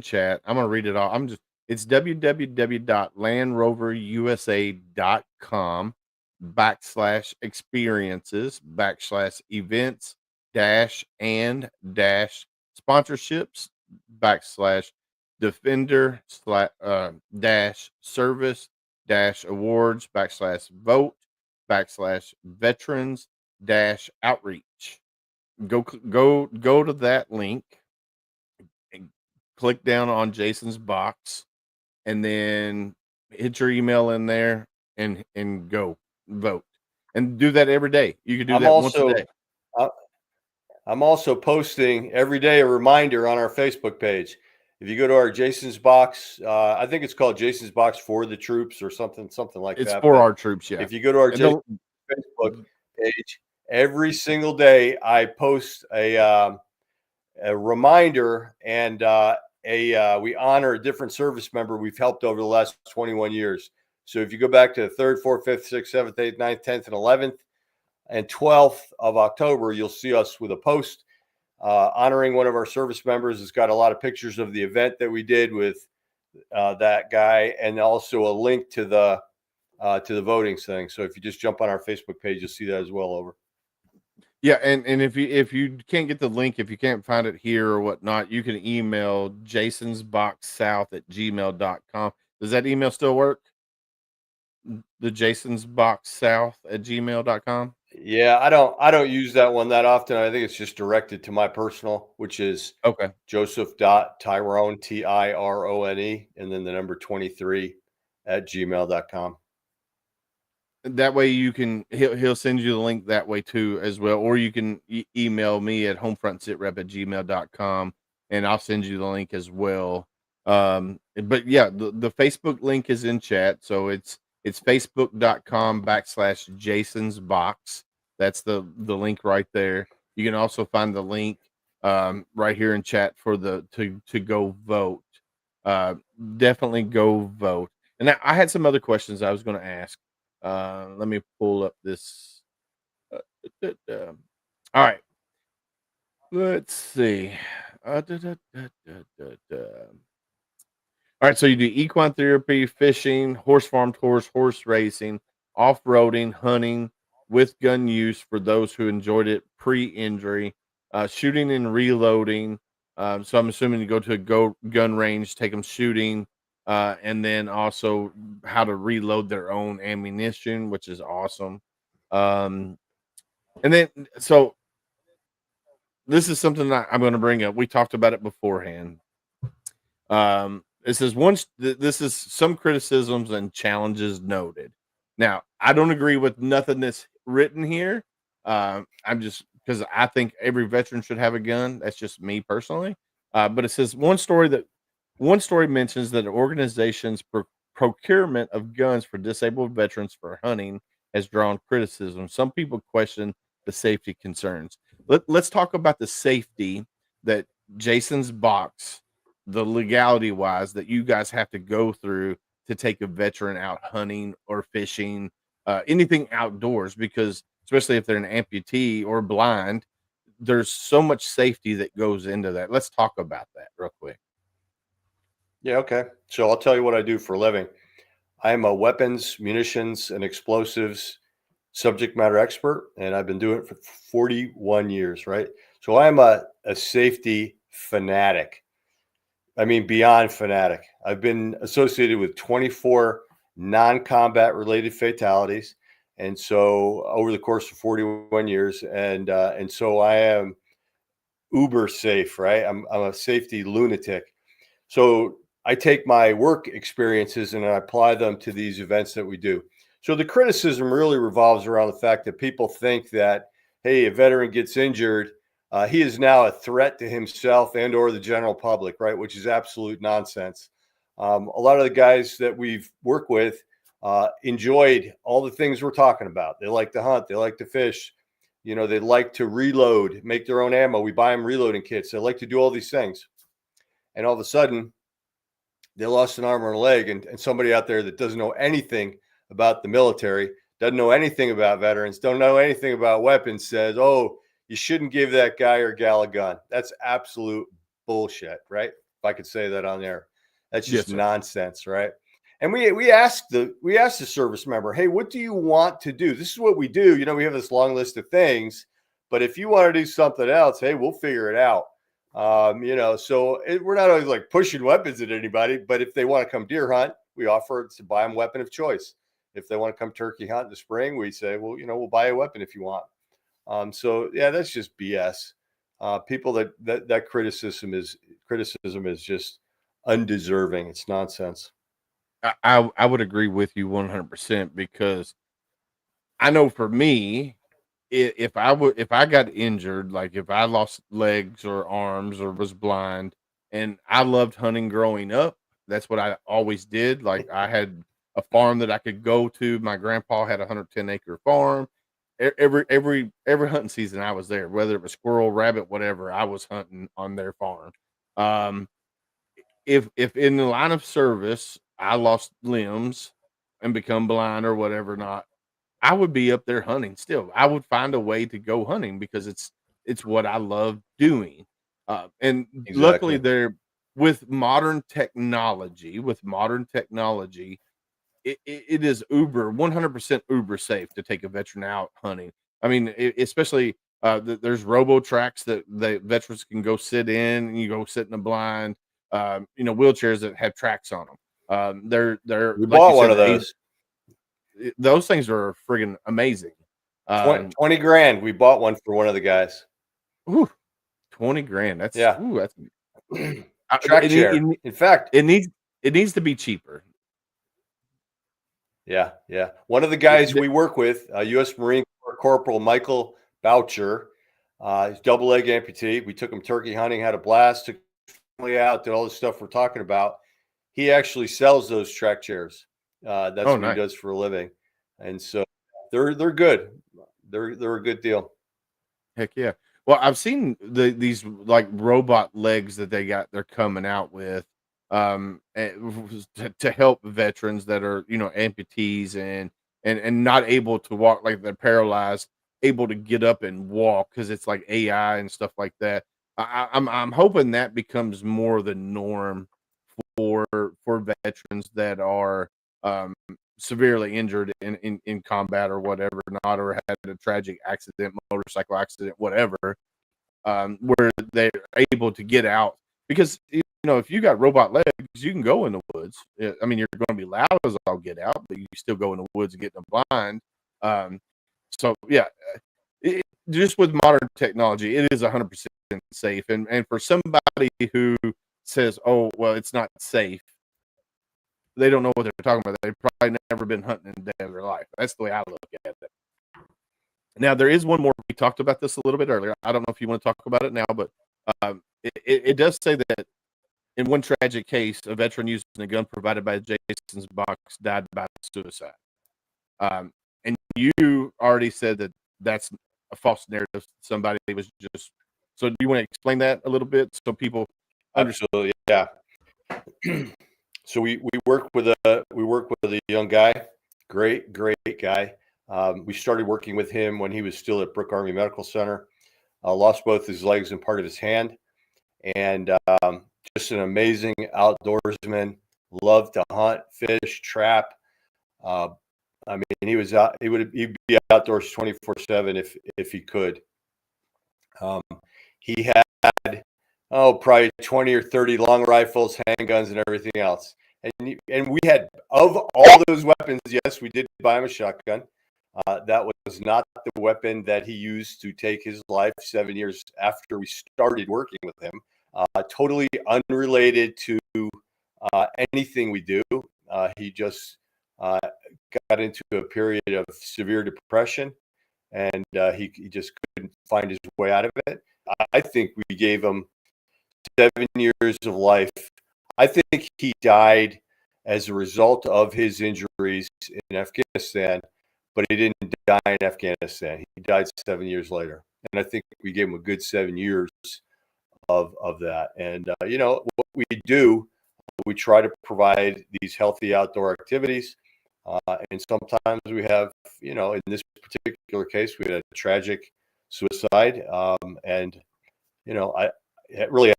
chat. I'm gonna read it all. It's www.landroverusa.com/experiences/events -and-sponsorships /defender -service -awards /vote -veterans -outreach. Go to that link and click down on Jason's box, and then hit your email in there and go vote, and do that every day. You can do that once a day. I'm also posting every day a reminder on our Facebook page. If you go to our Jason's box, I think it's called Jason's box for the troops or something like that. It's for our troops. Yeah. If you go to our Jason's Facebook page, every single day I post a reminder, and we honor a different service member we've helped over the last 21 years. So if you go back to the 3rd, 4th, 5th, 6th, 7th, 8th, 9th, 10th, and 11th and 12th of October, you'll see us with a post honoring one of our service members. It's got a lot of pictures of the event that we did with that guy, and also a link to the voting thing. So if you just jump on our Facebook page, you'll see that as well. Over. Yeah, and if you can't get the link, if you can't find it here or whatnot, you can email jasonsboxsouth@gmail.com. Does that email still work? The jasonsboxsouth@gmail.com? Yeah, I don't use that one that often. I think it's just directed to my personal, which is okay. Joseph.Tyrone, Tirone, and then the number 23 @gmail.com. That way he'll send you the link that way too as well, or you can email me at homefrontsitrep@gmail.com, and I'll send you the link as well. But yeah, the Facebook link is in chat, so it's facebook.com/jasonsbox. That's the link right there. You can also find the link right here in chat for to go vote. Definitely go vote. And I had some other questions I was going to ask. Let me pull up this. All right. Let's see. All right. So you do equine therapy, fishing, horse farm tours, horse racing, off-roading, hunting with gun use for those who enjoyed it pre-injury, shooting and reloading. So I'm assuming you go to a gun range, take them shooting, and then also how to reload their own ammunition, which is awesome. And then, so this is something that I'm going to bring up. We talked about it beforehand. This is some criticisms and challenges noted. Now, I don't agree with nothing that's written here. I'm just, because I think every veteran should have a gun. That's just me personally. But it says one story that One story mentions that organizations' procurement of guns for disabled veterans for hunting has drawn criticism. Some people question the safety concerns. Let's talk about the safety that Jason's box, the legality wise, that you guys have to go through to take a veteran out hunting or fishing, anything outdoors, because especially if they're an amputee or blind, there's so much safety that goes into that. Let's talk about that real quick. Yeah, okay. So I'll tell you what I do for a living. I am a weapons, munitions, and explosives subject matter expert, and I've been doing it for 41 years, right? So I am a safety fanatic. I mean, beyond fanatic. I've been associated with 24 non-combat related fatalities. And so over the course of 41 years, and so I am uber safe, right? I'm a safety lunatic. So I take my work experiences and I apply them to these events that we do. So the criticism really revolves around the fact that people think that, hey, a veteran gets injured, he is now a threat to himself and or the general public, right? Which is absolute nonsense. A lot of the guys that we've worked with enjoyed all the things we're talking about. They like to hunt, they like to fish, you know, they like to reload, make their own ammo. We buy them reloading kits. They like to do all these things. And all of a sudden, they lost an arm or a leg, and somebody out there that doesn't know anything about the military, doesn't know anything about veterans, don't know anything about weapons, says, oh, you shouldn't give that guy or gal a gun. That's absolute bullshit, right? If I could say that on there. That's just nonsense, right? And we asked the service member, hey, what do you want to do? This is what we do. You know, we have this long list of things, but if you want to do something else, hey, we'll figure it out. You know, so we're not always like pushing weapons at anybody, but if they want to come deer hunt, we offer to buy them weapon of choice. If they want to come turkey hunt in the spring, we say, well, you know, we'll buy a weapon if you want. So yeah, that's just BS. People that criticism is just undeserving. It's nonsense. I would agree with you 100% because I know for me, if I got injured, like if I lost legs or arms or was blind, and I loved hunting growing up, that's what I always did. Like I had a farm that I could go to. My grandpa had a 110-acre farm. Every hunting season I was there, whether it was squirrel, rabbit, whatever, I was hunting on their farm. Um, if in the line of service I lost limbs and become blind or whatever, not, I would be up there hunting still. I would find a way to go hunting because it's what I love doing. And luckily, Exactly. there with modern technology, it is 100% uber safe to take a veteran out hunting. I mean, especially there's robo tracks that the veterans can go sit in, and you go sit in a blind. You know, wheelchairs that have tracks on them. They're We like you bought one said, of those. those things are friggin' amazing. 20 grand. We bought one for one of the guys. Ooh, 20 grand. Yeah. That's Track chair. In fact, it needs to be cheaper. yeah. One of the guys we work with, U.S. Marine Corps Corporal Michael Boucher, he's double leg amputee. We took him turkey hunting, had a blast, took family out, did all the stuff we're talking about. He actually sells those track chairs. That's what nice. he does for a living, and so they're good. They're a good deal. Heck yeah. Well, I've seen these like robot legs that they're coming out with to help veterans that are, you know, amputees and not able to walk, like they're paralyzed, able to get up and walk because it's like AI and stuff like that. I'm hoping that becomes more the norm for veterans that are severely injured in combat or whatever, not, or had a tragic accident, motorcycle accident, whatever, where they're able to get out. Because, you know, if you got robot legs, you can go in the woods. I mean, you're going to be loud as all get out, but you still go in the woods and get in a blind. So yeah, just with modern technology, it is 100% safe. And for somebody who says, oh, well, it's not safe, they don't know what they're talking about. They've probably never been hunting in their life. That's the way I look at it. Now, there is one more. We talked about this a little bit earlier. I don't know if you want to talk about it now, but it does say that in one tragic case, a veteran using a gun provided by Jason's box died by suicide. And you already said that that's a false narrative. Somebody was just. So do you want to explain that a little bit so people understand? Absolutely, yeah. So we work with a young guy, great guy. We started working with him when he was still at Brooke Army Medical Center. Lost both his legs and part of his hand, and just an amazing outdoorsman. Loved to hunt, fish, trap. I mean, he'd be outdoors 24/7 if he could. He had probably 20 or 30 long rifles, handguns, and everything else. And we had, of all those weapons, yes, we did buy him a shotgun. That was not the weapon that he used to take his life 7 years after we started working with him. Totally unrelated to anything we do. He just got into a period of severe depression, and he just couldn't find his way out of it. I think we gave him 7 years of life. I think he died as a result of his injuries in Afghanistan, but he didn't die in Afghanistan. He died 7 years later. And I think we gave him a good 7 years of that. And, what we do, we try to provide these healthy outdoor activities. And sometimes we have, in this particular case, we had a tragic suicide. I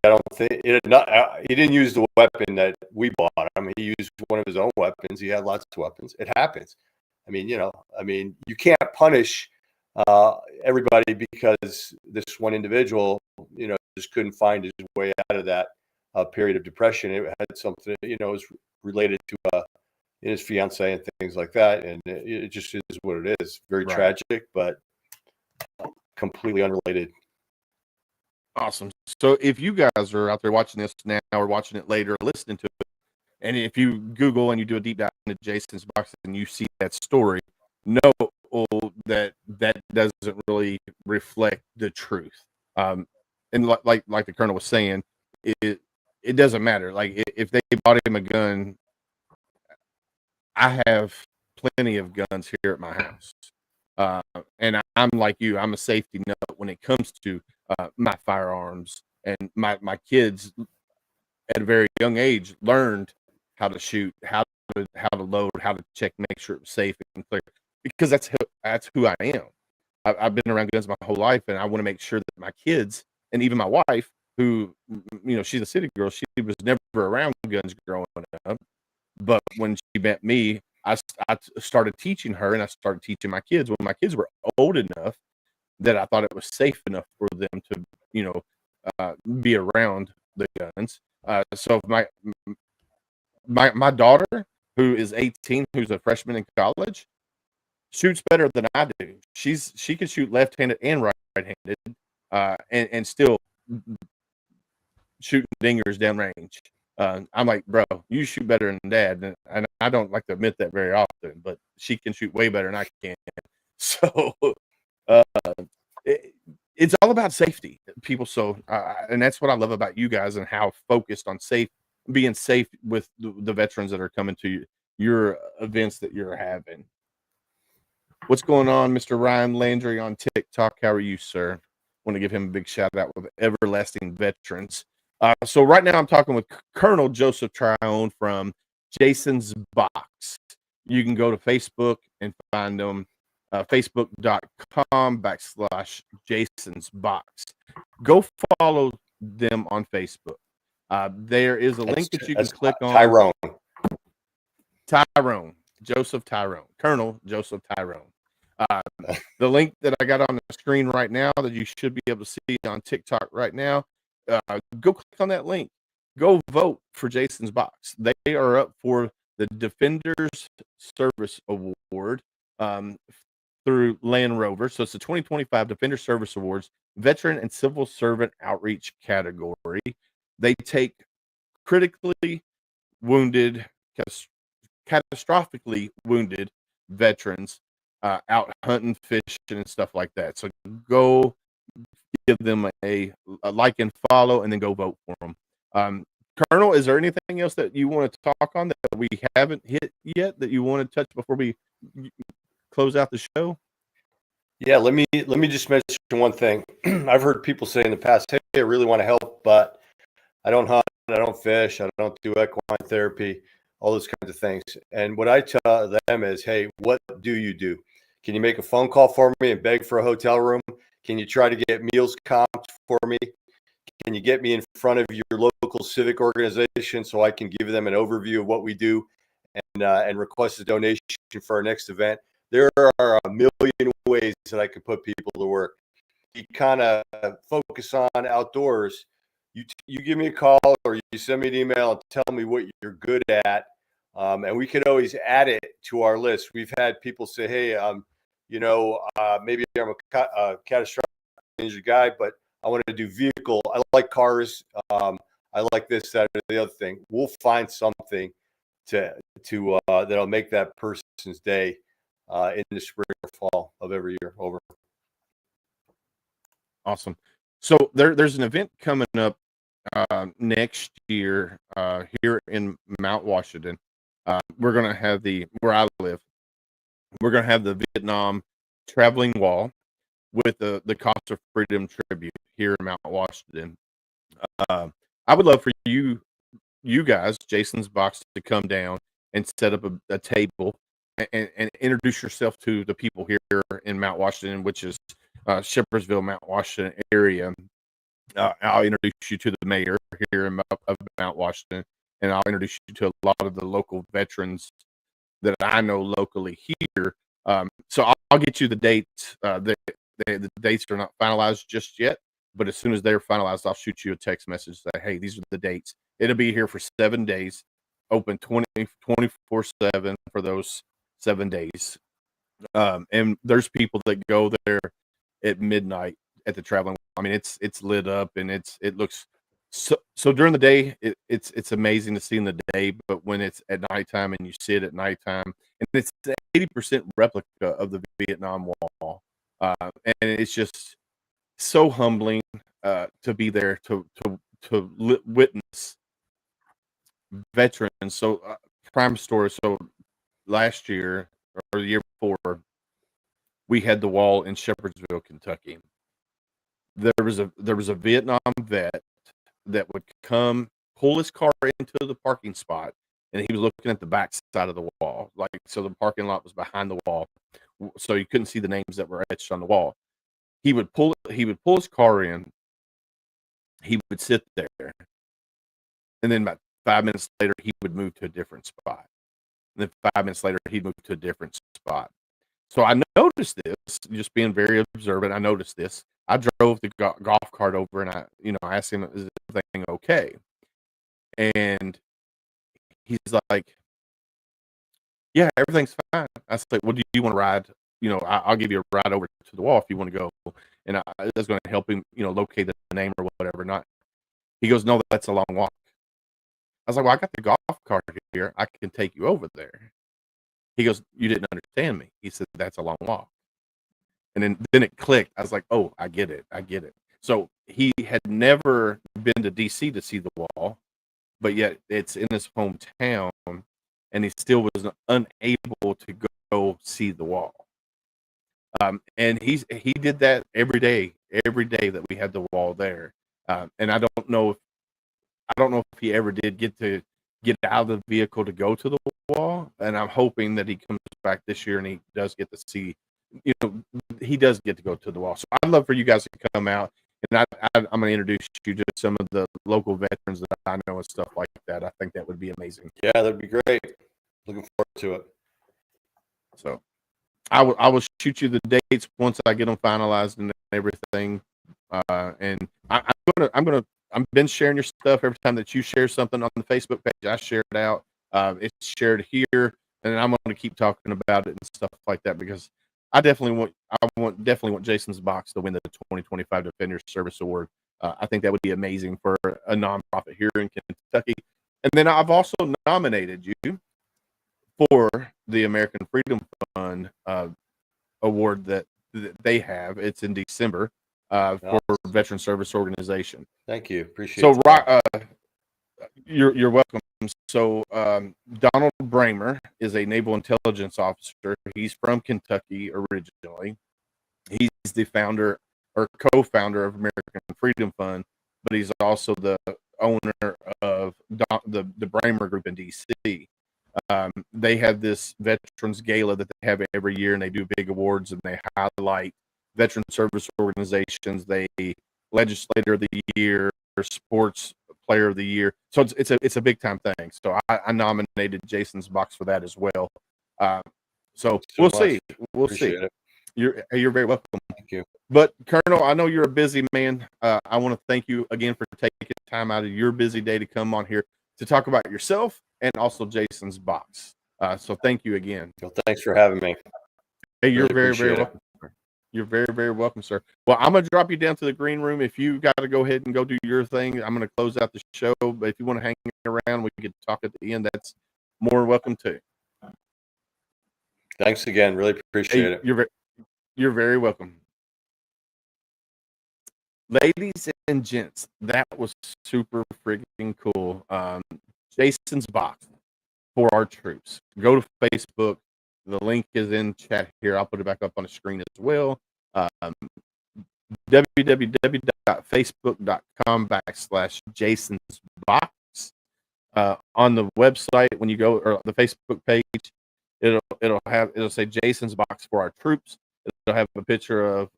don't think he didn't use the weapon that we bought him. He used one of his own weapons. He had lots of weapons. It happens. I mean, you can't punish everybody because this one individual, just couldn't find his way out of that period of depression. It had something, was related to his fiance and things like that. And it just is what it is. Very tragic, but completely unrelated. Awesome. So if you guys are out there watching this now or watching it later, or listening to it, and if you Google and you do a deep dive into Jason's box and you see that story, know that doesn't really reflect the truth. And like the Colonel was saying, it doesn't matter. Like if they bought him a gun, I have plenty of guns here at my house. And I'm like you, I'm a safety nut when it comes to my firearms, and my kids at a very young age learned how to shoot, how to load, how to check, make sure it was safe and clear, because that's who I am. I've been around guns my whole life, and I want to make sure that my kids, and even my wife, who, she's a city girl, she was never around guns growing up, but when she met me, I started teaching her, and I started teaching my kids when my kids were old enough that I thought it was safe enough for them to, be around the guns. So my daughter, who is 18, who's a freshman in college, shoots better than I do. She can shoot left-handed and right-handed, and still shooting dingers downrange. I'm like, bro, you shoot better than Dad, and I don't like to admit that very often, but she can shoot way better than I can. So it's all about safety, people. So and that's what I love about you guys, and how focused on being safe with the veterans that are coming to your events that you're having. What's going on, Mr. Ryan Landry on TikTok? How are you, sir? Want to give him a big shout out with Everlasting Veterans. So right now I'm talking with Colonel Joseph Tryon from Jason's Box. You can go to Facebook and find them, facebook.com/Jason's Box. Go follow them on Facebook. There is a link that you can click on. Tyrone, Joseph Tyrone, Colonel Joseph Tyrone. The link that I got on the screen right now that you should be able to see on TikTok right now, go click on that link. Go vote for Jason's Box. They are up for the Defenders Service Award through Land Rover. So it's the 2025 Defender Service Awards Veteran and Civil Servant Outreach category. They take critically wounded, catastrophically wounded veterans out hunting, fishing, and stuff like that. So go give them a like and follow, and then go vote for them. Colonel, is there anything else that you want to talk on that we haven't hit yet that you want to touch before we close out the show? Yeah, let me just mention one thing. I've heard people say in the past, "Hey, I really want to help, but I don't hunt, I don't fish, I don't do equine therapy, all those kinds of things." And what I tell them is, "Hey, what do you do? Can you make a phone call for me and beg for a hotel room? Can you try to get meals comped for me? Can you get me in front of your local civic organization so I can give them an overview of what we do and request a donation for our next event?" There are a million ways that I could put people to work. You kind of focus on outdoors. You give me a call or you send me an email and tell me what you're good at, and we could always add it to our list. We've had people say, "Hey, maybe I'm a catastrophic injury guy, but I want to do vehicle. I like cars. I like this, that, or the other thing." We'll find something to that'll make that person's day in the spring or fall of every year over. Awesome. So there's an event coming up next year here in Mount Washington. We're gonna have where I live. We're gonna have the Vietnam traveling wall with the Cost of Freedom tribute here in Mount Washington. I would love for you guys, Jason's Box, to come down and set up a table and introduce yourself to the people here in Mount Washington, which is Shepherdsville, Mount Washington area. I'll introduce you to the mayor here of Mount Washington, and I'll introduce you to a lot of the local veterans that I know locally here. So I'll get you the dates. The dates are not finalized just yet, but as soon as they're finalized, I'll shoot you a text message that, hey, these are the dates. It'll be here for 7 days, open 24/7 for those 7 days. And there's people that go there at midnight at the traveling. I mean, it's lit up and it looks so during the day, it's amazing to see in the day, but when it's at nighttime and you see it at nighttime, and it's 80% replica of the Vietnam Wall, and it's just so humbling to be there to witness veterans. So prime story. So last year or the year before, we had the wall in Shepherdsville, Kentucky. There was a Vietnam vet that would come pull his car into the parking spot, and he was looking at the back side of the wall, like so the parking lot was behind the wall, so you couldn't see the names that were etched on the wall. He would pull his car in, he would sit there, and then about 5 minutes later he would move to a different spot. And then 5 minutes later he'd move to a different spot. So I noticed this, just being very observant. I noticed this. I drove the golf cart over, and I asked him, "Is everything okay?" And he's like, "Yeah, everything's fine." I was like, "Well, do you want to ride? I'll give you a ride over to the wall if you want to go." And I was going to help him, locate the name or whatever. Not. He goes, "No, that's a long walk." I was like, "Well, I got the golf cart here. I can take you over there." He goes, "You didn't understand me." He said, "That's a long walk." And then it clicked. I was like, "Oh, I get it. I get it." So he had never been to DC to see the wall, but yet it's in his hometown, and he still was unable to go see the wall. And he did that every day that we had the wall there. And I don't know if he ever did get out of the vehicle to go to the wall. And I'm hoping that he comes back this year and he does get to see. He does get to go to the wall. So I'd love for you guys to come out, and I'm going to introduce you to some of the local veterans that I know and stuff like that. I think that would be amazing. Yeah, that'd be great. Looking forward to it. So I will shoot you the dates once I get them finalized and everything. And I've been sharing your stuff every time that you share something on the Facebook page. I share it out. It's shared here, and I'm going to keep talking about it and stuff like that because I definitely want Jason's Box to win the 2025 Defender Service Award. I think that would be amazing for a nonprofit here in Kentucky. And then I've also nominated you for the American Freedom Fund award that they have. It's in December for Veteran Service Organization. Thank you. Appreciate it. So You're welcome. So Donald Bramer is a naval intelligence officer. He's from Kentucky originally. He's the founder or co-founder of American Freedom Fund, but he's also the owner of the Bramer Group in DC. They have this Veterans Gala that they have every year, and they do big awards and they highlight veteran service organizations. They legislator of the year, sports player of the year. So it's a big time thing. So I nominated Jason's box for that as well. So we'll see. We'll see. It. You're very welcome. Thank you. But Colonel, I know you're a busy man. I want to thank you again for taking time out of your busy day to come on here to talk about yourself and also Jason's box. So thank you again. Well, thanks for having me. Hey, you're really very welcome. You're very, very welcome, sir. Well, I'm going to drop you down to the green room. If you got to go ahead and go do your thing, I'm going to close out the show. But if you want to hang around, we can talk at the end. That's more welcome too. Thanks again. Really appreciate it. You're very welcome. Ladies and gents, that was super freaking cool. Jason's box for our troops. Go to Facebook. The link is in chat here. I'll put it back up on the screen as well. www.facebook.com/Jason'sBox. On the website, when you go or the Facebook page, it'll say Jason's box for our troops. It'll have a picture of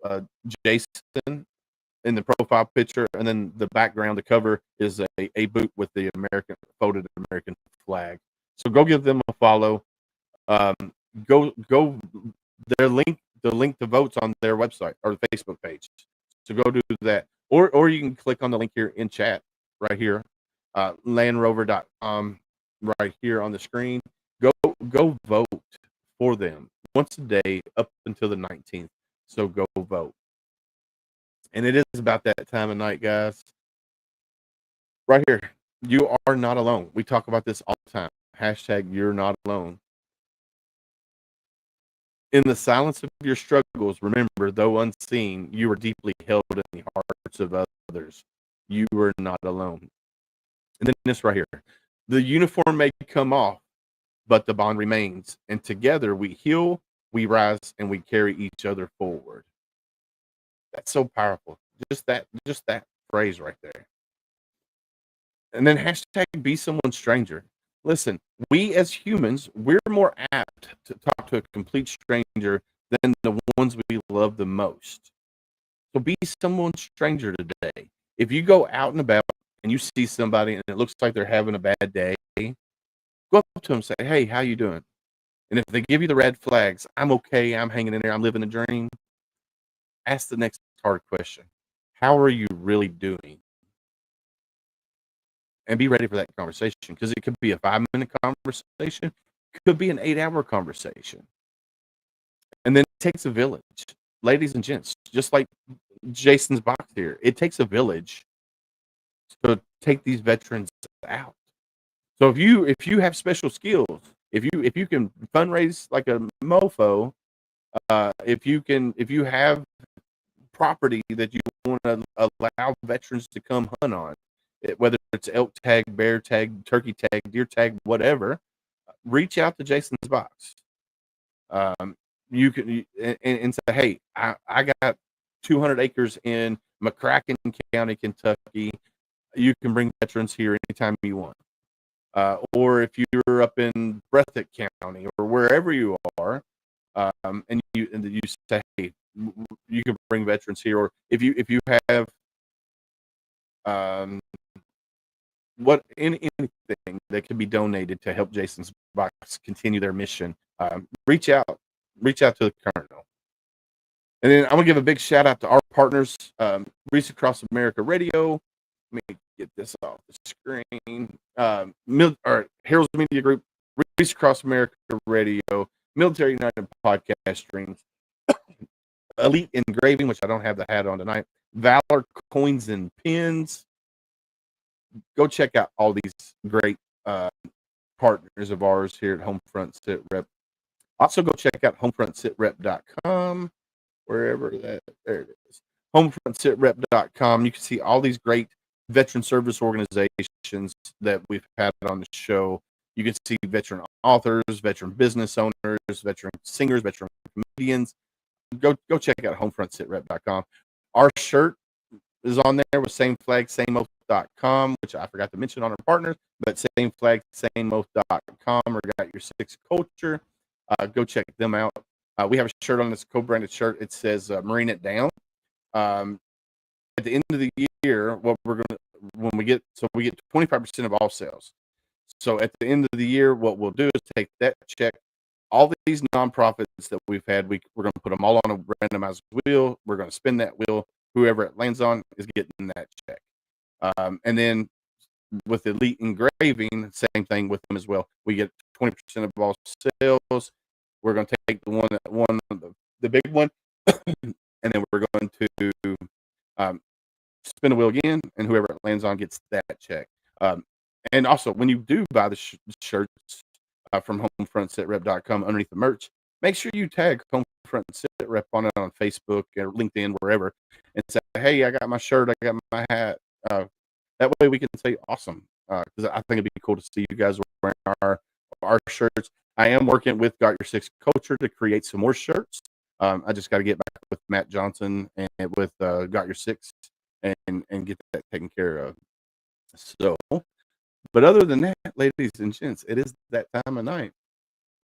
Jason in the profile picture, and then the background, the cover is a boot with the folded American flag. So go give them a follow. Go the link to votes on their website or the Facebook page. So go do that, or you can click on the link here in chat right here, landrover.com right here on the screen. Go vote for them once a day up until the 19th. So go vote. And it is about that time of night, guys. Right here, you are not alone. We talk about this all the time. Hashtag you're not alone. In the silence of your struggles, remember, though unseen, you are deeply held in the hearts of others. You are not alone. And then this right here. The uniform may come off, but the bond remains. And together we heal, we rise, and we carry each other forward. That's so powerful. Just that phrase right there. And then hashtag be someone's stranger. Listen, we as humans, we're more apt to talk to a complete stranger than the ones we love the most. So be someone's stranger today. If you go out and about and you see somebody and it looks like they're having a bad day, go up to them and say, hey, how you doing? And if they give you the red flags, I'm okay, I'm hanging in there, I'm living a dream, ask the next hard question. How are you really doing? And be ready for that conversation, because it could be a 5-minute conversation, it could be an 8-hour conversation. And then it takes a village. Ladies and gents, just like Jason's box here, it takes a village to take these veterans out. So if you have special skills, if you can fundraise like a mofo, if you have property that you want to allow veterans to come hunt on, whether it's elk tag, bear tag, turkey tag, deer tag, whatever, reach out to Jason's box. You can and say, hey, I got 200 acres in McCracken County, Kentucky. You can bring veterans here anytime you want. Or if you're up in Breathitt County or wherever you are, and you say, hey, you can bring veterans here. Or if you have anything that can be donated to help Jason's box continue their mission, reach out to the Colonel. And then I'm gonna give a big shout out to our partners, Reach Across America Radio. Let me get this off the screen. Herald's Media Group, Reach Across America Radio, Military United Podcast Streams, Elite Engraving, which I don't have the hat on tonight, Valor Coins and Pins. Go check out all these great partners of ours here at Homefront Sitrep. Also, go check out homefrontsitrep.com, wherever there it is. Homefrontsitrep.com. You can see all these great veteran service organizations organizations that we've had on the show. You can see veteran authors, veteran business owners, veteran singers, veteran comedians. Go check out homefrontsitrep.com. Our shirt is on there with same flag, same oath.com, which I forgot to mention on our partners, but same flag, same oath.com, or Got Your Six Culture. Go check them out. We have a shirt on this co-branded shirt. It says Marine It Down. At the end of the year, we get 25% of all sales. So at the end of the year, what we'll do is take that check, all these nonprofits that we've had, we're going to put them all on a randomized wheel. We're going to spin that wheel. Whoever it lands on is getting that check. And then with Elite Engraving, same thing with them as well. We get 20% of all sales. We're going to take the big one, and then we're going to spin the wheel again, and whoever it lands on gets that check. And also, when you do buy the shirts from homefrontsitrep.com underneath the merch, make sure you tag Homefront Sitrep on it on Facebook or LinkedIn, wherever, and say, hey, I got my shirt, I got my hat. That way we can say awesome, because I think it'd be cool to see you guys wearing our shirts. I am working with Got Your Six Culture to create some more shirts. I just got to get back with Matt Johnson and with Got Your Six and get that taken care of. So, but other than that, ladies and gents, it is that time of night.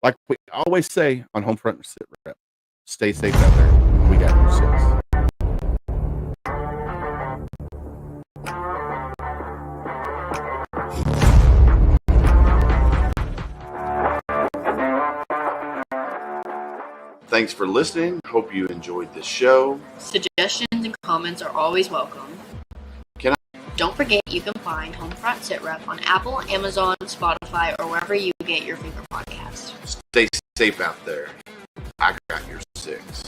Like we always say on Homefront Sitrep, stay safe out there. We got your six. Thanks for listening. Hope you enjoyed the show. Suggestions and comments are always welcome. Don't forget you can find Homefront Sitrep on Apple, Amazon, Spotify, or wherever you get your favorite podcast. Stay safe out there. I got your six.